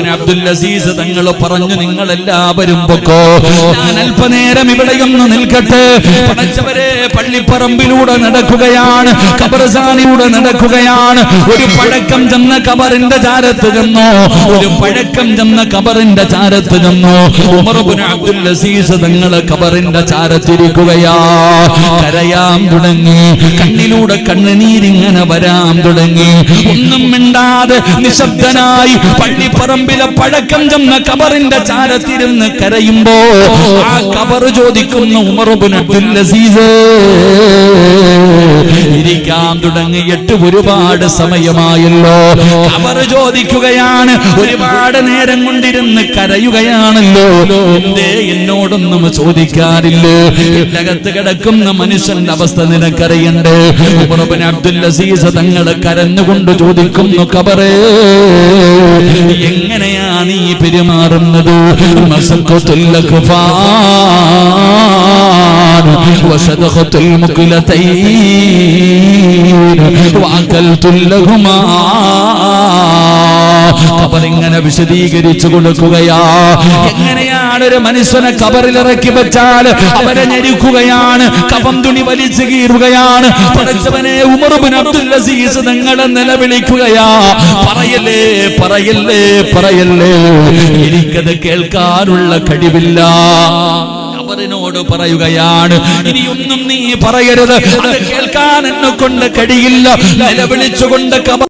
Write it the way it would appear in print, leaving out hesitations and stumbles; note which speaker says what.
Speaker 1: അബ്ദുൽ അസീസ് തങ്ങൾ പറഞ്ഞു, നിങ്ങൾ എല്ലാവരും പൊക്കോ, ഞാൻ അല്പനേരം ഇവിടെയൊന്ന് നിൽക്കട്ടെ. പടച്ചവരെ, പള്ളിപ്പറമ്പിലൂടെ നടക്കുകയാണ്, ഖബർസ്ഥാനിലൂടെ നടക്കുകയാണ്. ഒരു പഴക്കം ചെന്ന ഖബറിന്റെ ചാരത്ത് ചെന്നു, ഒരു പഴക്കം ചെന്ന ഖബറിന്റെ ചാരത്ത് ചെന്നു. ഉമർ ഇബ്നു അബ്ദുൽ അസീസ് തങ്ങൾ ഖബറിന്റെ ചാരത്തിരിക്കുകയാ. കരയാൻ തുടങ്ങി, കണ്ണിലൂടെ കണ്ണുനീരിങ്ങനെ വരാൻ തുടങ്ങി. ഒന്നും മിണ്ടാതെ നിശബ്ദനായി പള്ളിപ്പറമ്പ് പഴക്കം ചെന്ന ഖബറിന്റെ ചാരത്തിരുന്ന് കരയുമ്പോ ആ ഖബർ ചോദിക്കുന്ന ഉമർ ഇബ്നു അബ്ദുൽ അസീസ് ഇരിക്കാൻ തുടങ്ങിയിട്ട് ഒരുപാട് സമയമായല്ലോ. ഖബർ ചോദിക്കുകയാണ്, ഒരുപാട് നേരം കൊണ്ടിരുന്ന് കരയുകയാണല്ലോ, എന്തേ എന്നോടൊന്നും ചോദിക്കാറില്ലേ? ഇതിനകത്ത് കിടക്കുന്ന മനുഷ്യന്റെ അവസ്ഥ നിനക്കറിയണ്ടേ? ഉമർ ഇബ്നു അബ്ദുൽ അസീസ് തങ്ങളെ കരഞ്ഞുകൊണ്ട് ചോദിക്കുന്നു, ഖബറേ, എങ്ങനെയാ നീ പെരുമാറുന്നത്? മസഖത്തുൽ അഖ്ഫാൻ വശദഖത്തുൽ മുഖ്ലതൈൻ വഅകൽതുൽ ലഹുമാ. ഖബറിങ്ങനെ വിശദീകരിച്ചു കൊടുക്കുകയാ. എങ്ങനെയാണ് ഒരു മനുഷ്യനെ ഖബറിലിറക്കി വെച്ചാൽ അവരെ ഞെരുക്കുകയാണ്, കഫം തുണി വലിച്ചു കീറുകയാണ്. പടച്ചവനെ, ഉമർ ഇബ്നു അബ്ദുൽ അസീസ് തങ്ങളെ നിലവിളിക്കുകയാ, പറയല്ലേ പറയല്ലേ പറയല്ലേ, എനിക്കത് കേൾക്കാനുള്ള കഴിവില്ല. ഖബറിനോട് പറയുകയാണ്, ഇനിയൊന്നും നീ പറയരുത്, അത് കേൾക്കാൻ എന്നെ കൊണ്ട് കഴിയില്ല. നിലവിളിച്ചുകൊണ്ട് ഖബർ